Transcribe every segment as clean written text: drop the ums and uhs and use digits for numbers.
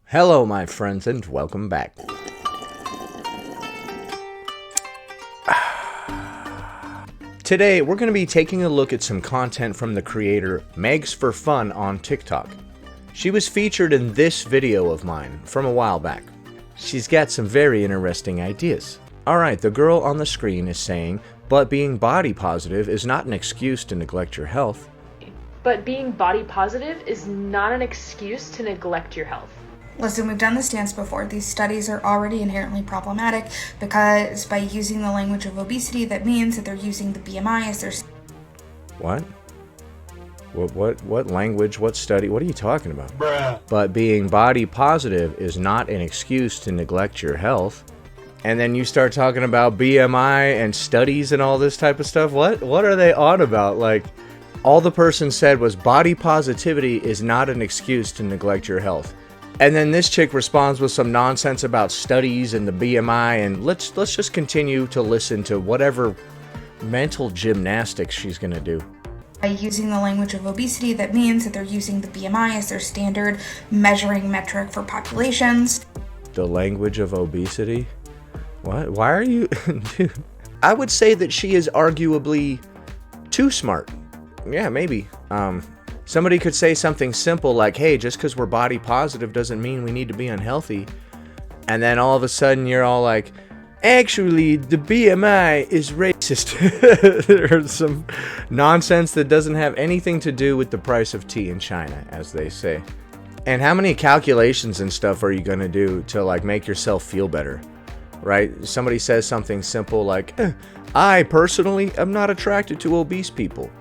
Hello, my friends, and welcome back. Today, we're going to be taking a look at some content from the creator Megs for Fun on TikTok. She was featured in this video of mine from a while back. She's got some very interesting ideas. Alright, the girl on the screen is saying, but being body positive is not an excuse to neglect your health. But being body positive is not an excuse to neglect your health. Listen, we've done this dance before. These studies are already inherently problematic because by using the language of obesity, that means that they're using the BMI as their... What? What language, what study, what are you talking about? Bruh. But being body positive is not an excuse to neglect your health. And then you start talking about BMI and studies and all this type of stuff. What are they on about? Like, all the person said was body positivity is not an excuse to neglect your health. And then this chick responds with some nonsense about studies and the BMI, and let's just continue to listen to whatever mental gymnastics she's gonna do. By using the language of obesity, that means that they're using the BMI as their standard measuring metric for populations. The language of obesity? What? Why are you... Dude. I would say that she is arguably too smart. Yeah, maybe. Somebody could say something simple like, hey, just because we're body positive doesn't mean we need to be unhealthy. And then all of a sudden you're all like, actually, the BMI is racist. There's some nonsense that doesn't have anything to do with the price of tea in China, as they say. And how many calculations and stuff are you going to do to like make yourself feel better? Right? Somebody says something simple like, I personally am not attracted to obese people.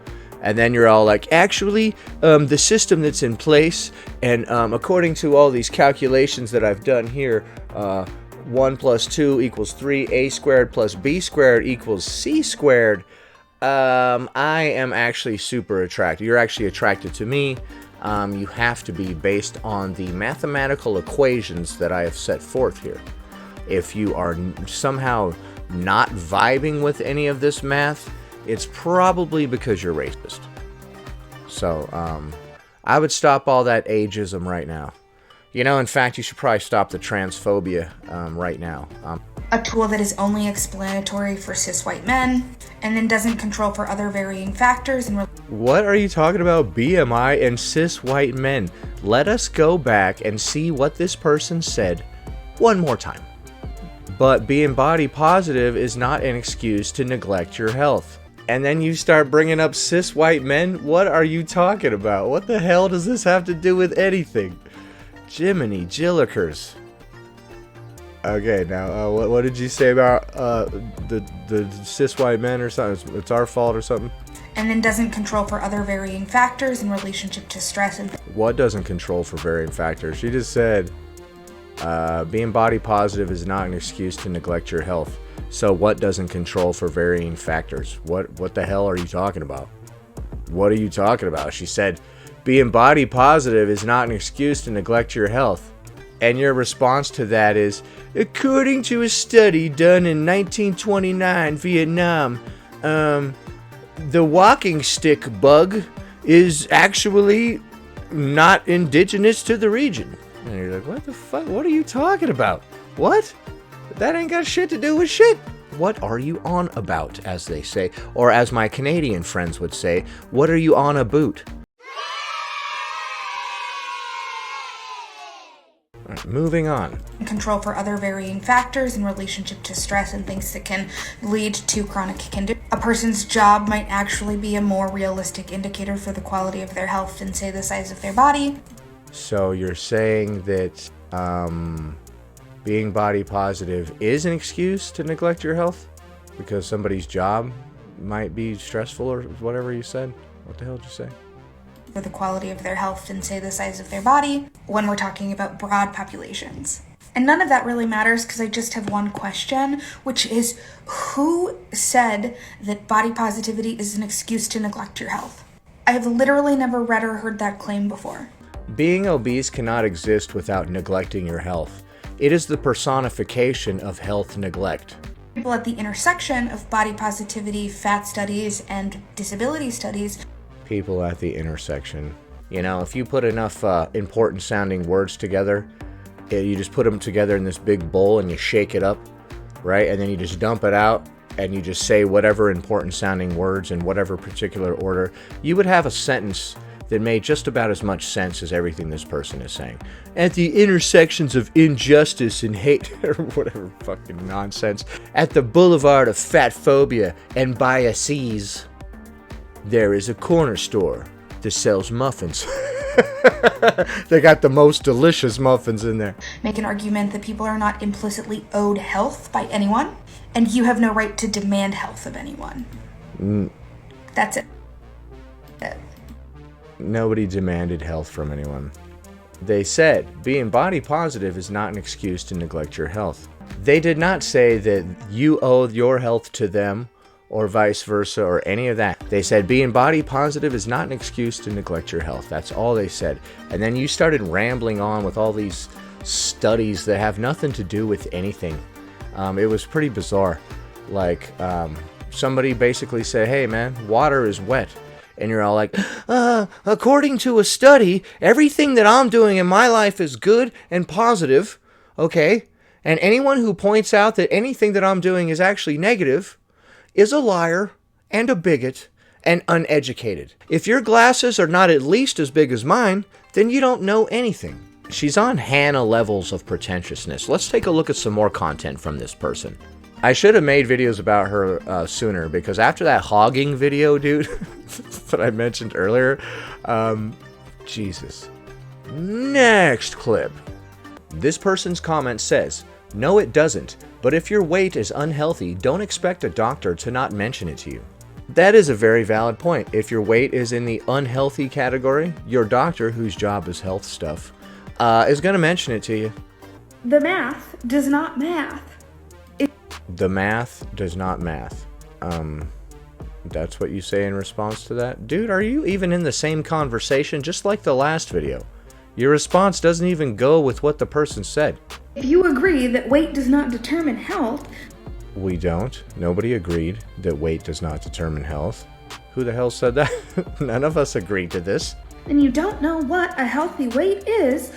And then you're all like, actually, the system that's in place, and according to all these calculations that I've done here, 1 plus 2 equals 3, a squared plus b squared equals c squared, I am actually super attracted. You're actually attracted to me. You have to be based on the mathematical equations that I have set forth here. If you are somehow not vibing with any of this math, it's probably because you're racist. So, I would stop all that ageism right now. You know, in fact, you should probably stop the transphobia right now. A tool that is only explanatory for cis white men, and then doesn't control for other varying factors. And what are you talking about, BMI and cis white men? Let us go back and see what this person said one more time. But being body positive is not an excuse to neglect your health. And then you start bringing up cis white men? What are you talking about? What the hell does this have to do with anything? Jiminy Jillikers. Okay, now, what did you say about the cis white men or something? It's our fault or something? And then doesn't control for other varying factors in relationship to stress and... What doesn't control for varying factors? She just said, being body positive is not an excuse to neglect your health. So what doesn't control for varying factors? What the hell are you talking about? What are you talking about? She said, being body positive is not an excuse to neglect your health. And your response to that is, according to a study done in 1929 Vietnam, the walking stick bug is actually not indigenous to the region. And you're like, what the fuck? What are you talking about? What? That ain't got shit to do with shit. What are you on about, as they say? Or as my Canadian friends would say, what are you on about? Right, moving on. Control for other varying factors in relationship to stress and things that can lead to chronic condition. A person's job might actually be a more realistic indicator for the quality of their health than, say, the size of their body. So you're saying that being body positive is an excuse to neglect your health? Because somebody's job might be stressful or whatever you said? What the hell did you say? For the quality of their health than, say, the size of their body when we're talking about broad populations. And none of that really matters because I just have one question, which is, who said that body positivity is an excuse to neglect your health? I have literally never read or heard that claim before. Being obese cannot exist without neglecting your health. It is the personification of health neglect. People at the intersection of body positivity, fat studies, and disability studies. People at the intersection. You know, if you put enough important sounding words together, You just put them together in this big bowl and you shake it up, right? And then you just dump it out and you just say whatever important sounding words in whatever particular order. You would have a sentence that made just about as much sense as everything this person is saying. At the intersections of injustice and hate, or whatever fucking nonsense, at the boulevard of fat phobia and biases, there is a corner store that sells muffins. They got the most delicious muffins in there. Make an argument that people are not implicitly owed health by anyone, and you have no right to demand health of anyone. That's it. Nobody demanded health from anyone. They said being body positive is not an excuse to neglect your health. They did not say that you owe your health to them or vice versa or any of that. They said being body positive is not an excuse to neglect your health. That's all they said. And then you started rambling on with all these studies that have nothing to do with anything. It was pretty bizarre. Like, somebody basically said, hey man, water is wet. And you're all like, according to a study, everything that I'm doing in my life is good and positive, okay? And anyone who points out that anything that I'm doing is actually negative is a liar and a bigot and uneducated. If your glasses are not at least as big as mine, then you don't know anything. She's on Hannah levels of pretentiousness. Let's take a look at some more content from this person. I should have made videos about her sooner, because after that hogging video, dude, that I mentioned earlier, Jesus. Next clip. This person's comment says, no, it doesn't, but if your weight is unhealthy, don't expect a doctor to not mention it to you. That is a very valid point. If your weight is in the unhealthy category, your doctor, whose job is health stuff, is going to mention it to you. The math does not math. The math does not math. That's what you say in response to that? Dude, are you even in the same conversation? Just like the last video. Your response doesn't even go with what the person said. If you agree that weight does not determine health... We don't. Nobody agreed that weight does not determine health. Who the hell said that? None of us agreed to this. Then you don't know what a healthy weight is.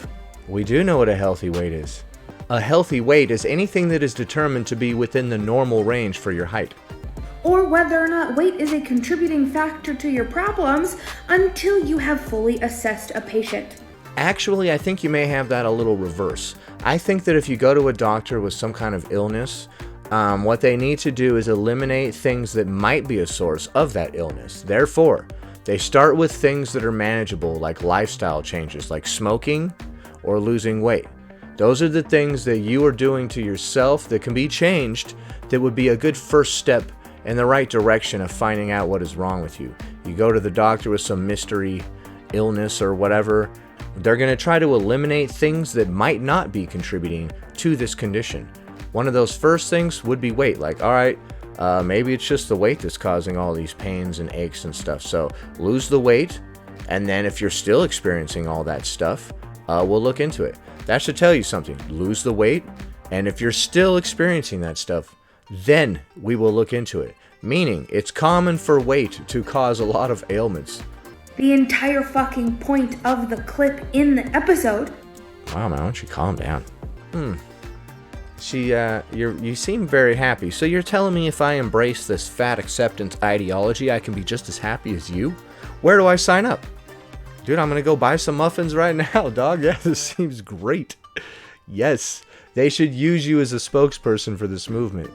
We do know what a healthy weight is. A healthy weight is anything that is determined to be within the normal range for your height. Or whether or not weight is a contributing factor to your problems until you have fully assessed a patient. Actually, I think you may have that a little reverse. I think that if you go to a doctor with some kind of illness, what they need to do is eliminate things that might be a source of that illness. Therefore, they start with things that are manageable, like lifestyle changes, like smoking or losing weight. Those are the things that you are doing to yourself that can be changed, that would be a good first step in the right direction of finding out what is wrong with you. You go to the doctor with some mystery illness or whatever, they're going to try to eliminate things that might not be contributing to this condition. One of those first things would be weight. Like, all right, maybe it's just the weight that's causing all these pains and aches and stuff. So lose the weight, and then if you're still experiencing all that stuff, we'll look into it. That should tell you something. Lose the weight, and if you're still experiencing that stuff, then we will look into it. Meaning, it's common for weight to cause a lot of ailments. The entire fucking point of the clip in the episode. Wow, man, why don't you calm down? You seem very happy. So you're telling me if I embrace this fat acceptance ideology, I can be just as happy as you? Where do I sign up? Dude, I'm gonna go buy some muffins right now, dog. Yeah, this seems great. Yes, they should use you as a spokesperson for this movement.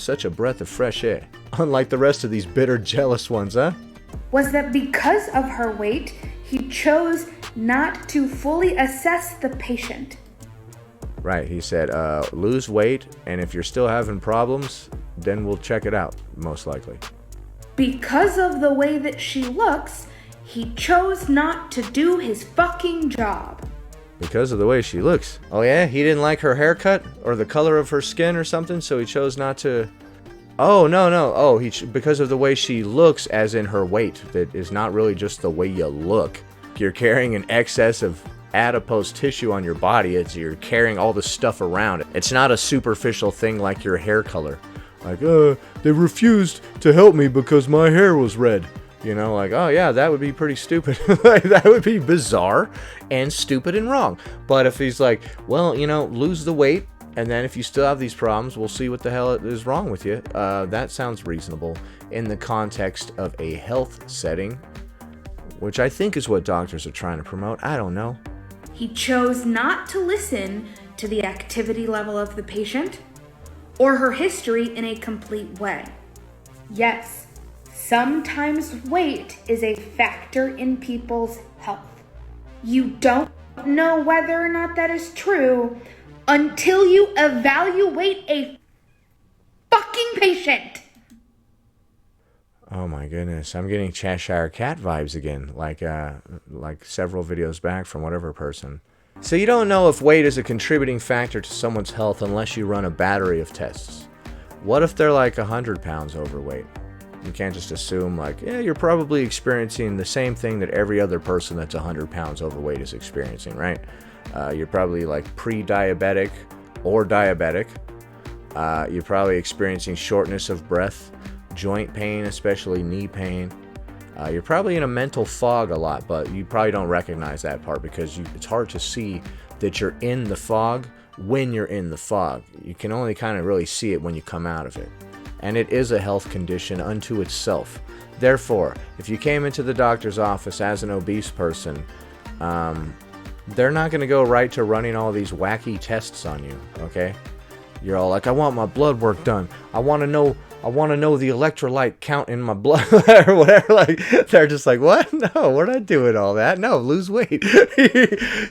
Such a breath of fresh air. Unlike the rest of these bitter, jealous ones, huh? Was that because of her weight, he chose not to fully assess the patient. Right, he said, lose weight, and if you're still having problems, then we'll check it out, most likely. Because of the way that she looks, he chose not to do his fucking job. Because of the way she looks? Oh yeah? He didn't like her haircut? Or the color of her skin or something, so he chose not to... Oh, no. Oh, because of the way she looks, as in her weight. That is not really just the way you look. You're carrying an excess of adipose tissue on your body. You're carrying all this stuff around. It's not a superficial thing like your hair color. Like, they refused to help me because my hair was red. You know, like, oh yeah, that would be pretty stupid. Like, that would be bizarre and stupid and wrong. But if he's like, well, you know, lose the weight, and then if you still have these problems, we'll see what the hell is wrong with you. That sounds reasonable in the context of a health setting, which I think is what doctors are trying to promote. I don't know. He chose not to listen to the activity level of the patient or her history in a complete way. Yes, sometimes weight is a factor in people's health. You don't know whether or not that is true until you evaluate a fucking patient. Oh my goodness, I'm getting Cheshire Cat vibes again, like several videos back from whatever person. So you don't know if weight is a contributing factor to someone's health unless you run a battery of tests. What if they're like 100 pounds overweight? You can't just assume like, yeah, you're probably experiencing the same thing that every other person that's 100 pounds overweight is experiencing, right? You're probably like pre-diabetic or diabetic. You're probably experiencing shortness of breath, joint pain, especially knee pain. You're probably in a mental fog a lot, but you probably don't recognize that part because it's hard to see that you're in the fog when you're in the fog. You can only kind of really see it when you come out of it. And it is a health condition unto itself. Therefore, if you came into the doctor's office as an obese person, they're not going to go right to running all these wacky tests on you, okay? You're all like, I want my blood work done. I want to know the electrolyte count in my blood or whatever. Like, they're just like, what? No, we're not doing all that. No, lose weight.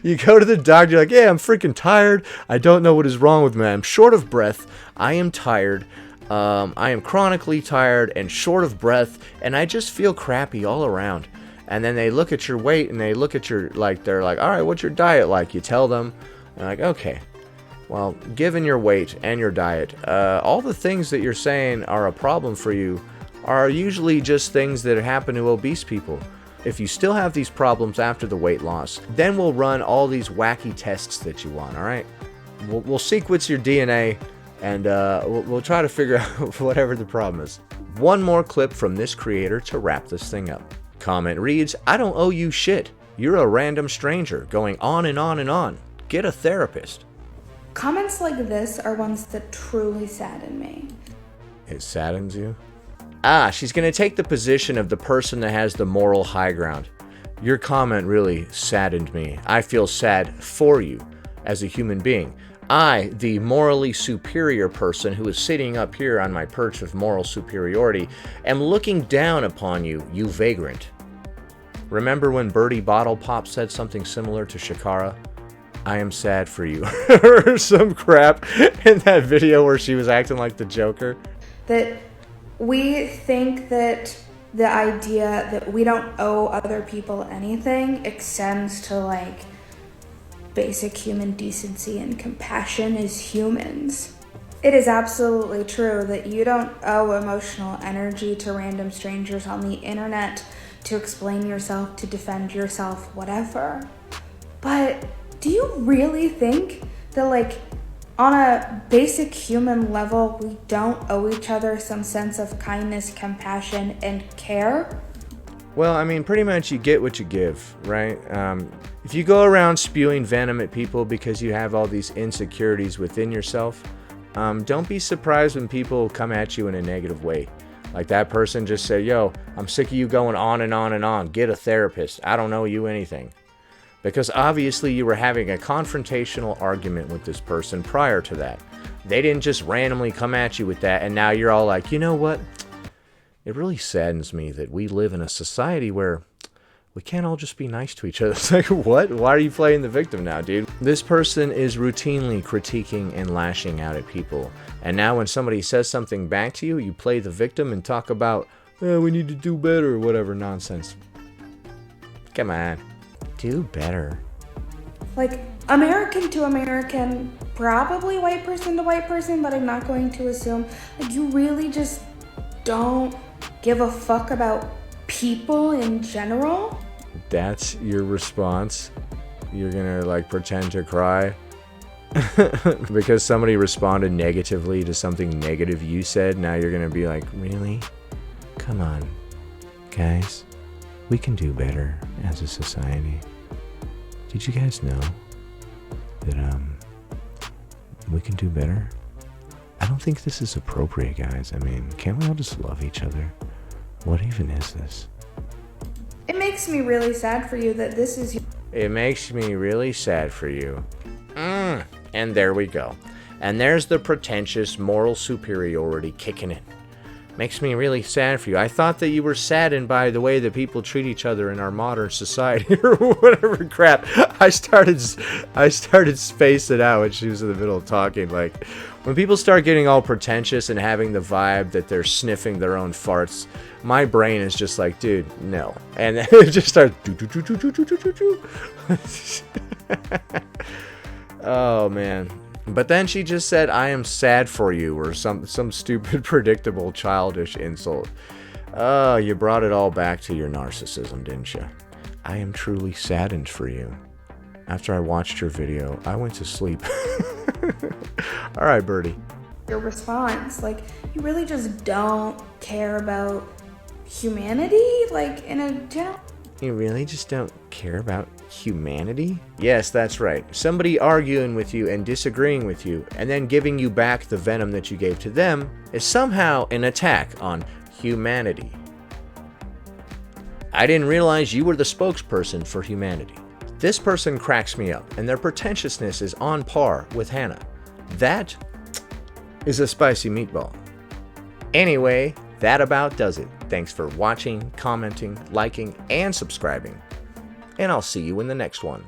You go to the doctor, you're like, yeah, I'm freaking tired. I don't know what is wrong with me. I'm short of breath. I am tired. I am chronically tired and short of breath, and I just feel crappy all around. And then they look at your weight and they look at your, like, they're like, all right, what's your diet like? You tell them, and they're like, okay. Well, given your weight and your diet, all the things that you're saying are a problem for you are usually just things that happen to obese people. If you still have these problems after the weight loss, then we'll run all these wacky tests that you want, all right? We'll sequence your DNA, and we'll try to figure out whatever the problem is. One more clip from this creator to wrap this thing up. Comment reads, I don't owe you shit. You're a random stranger going on and on and on. Get a therapist. Comments like this are ones that truly sadden me. It saddens you? Ah, she's going to take the position of the person that has the moral high ground. Your comment really saddened me. I feel sad for you as a human being. I, the morally superior person who is sitting up here on my perch of moral superiority, am looking down upon you, you vagrant. Remember when Bertie Bottle Pop said something similar to Shakara? I am sad for you. Or some crap in that video where she was acting like the Joker. That we think that the idea that we don't owe other people anything extends to like basic human decency and compassion as humans. It is absolutely true that you don't owe emotional energy to random strangers on the internet to explain yourself, to defend yourself, whatever. But do you really think that, like, on a basic human level, we don't owe each other some sense of kindness, compassion, and care? Well, I mean, pretty much you get what you give, right? If you go around spewing venom at people because you have all these insecurities within yourself, don't be surprised when people come at you in a negative way. Like that person just said, yo, I'm sick of you going on and on and on. Get a therapist. I don't owe you anything. Because obviously you were having a confrontational argument with this person prior to that. They didn't just randomly come at you with that, and now you're all like, you know what? It really saddens me that we live in a society where we can't all just be nice to each other. It's like, what? Why are you playing the victim now, dude? This person is routinely critiquing and lashing out at people. And now when somebody says something back to you, you play the victim and talk about, we need to do better or whatever nonsense. Come on. Do better. Like, American to American, probably white person to white person, but I'm not going to assume. Like, you really just don't give a fuck about people in general? That's your response? You're gonna, like, pretend to cry? Because somebody responded negatively to something negative you said, now you're gonna be like, really? Come on. Guys, we can do better as a society. Did you guys know that we can do better? I don't think this is appropriate, guys. I mean, can't we all just love each other? What even is this? It makes me really sad for you that this is... It makes me really sad for you. And there we go. And there's the pretentious moral superiority kicking in. Makes me really sad for you. I thought that you were saddened by the way that people treat each other in our modern society or whatever crap. I started spacing out when she was in the middle of talking. Like, when people start getting all pretentious and having the vibe that they're sniffing their own farts, my brain is just like, dude, no. And then it just starts... Oh, man. But then she just said, I am sad for you, or some stupid, predictable, childish insult. Oh, you brought it all back to your narcissism, didn't you? I am truly saddened for you. After I watched your video, I went to sleep. All right, Birdie. Your response, like, you really just don't care about humanity, like, in a general... You really just don't care about humanity? Yes, that's right. Somebody arguing with you and disagreeing with you, and then giving you back the venom that you gave to them, is somehow an attack on humanity. I didn't realize you were the spokesperson for humanity. This person cracks me up, and their pretentiousness is on par with Hannah. That is a spicy meatball. Anyway, that about does it. Thanks for watching, commenting, liking, and subscribing. And I'll see you in the next one.